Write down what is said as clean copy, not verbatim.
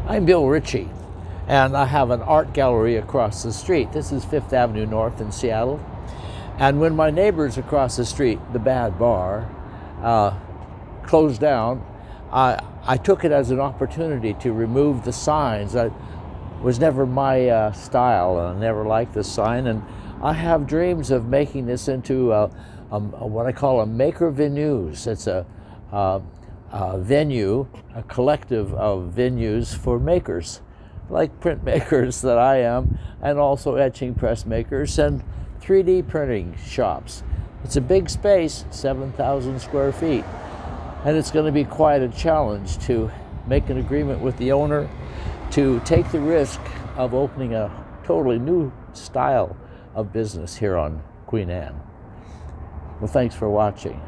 I'm Bill Ritchie, and I have an art gallery across the street. This is Fifth Avenue North in Seattle. And when my neighbors across the street, the Bad Bar, closed down, I took it as an opportunity to remove the signs. That was never my style. I never liked the sign, and I have dreams of making this into what I call a MakerVenues. It's a venue, a collective of venues for makers, like printmakers that I am, and also etching press makers and 3D printing shops. It's a big space, 7,000 square feet, and it's going to be quite a challenge to make an agreement with the owner to take the risk of opening a totally new style of business here on Queen Anne. Well, thanks for watching.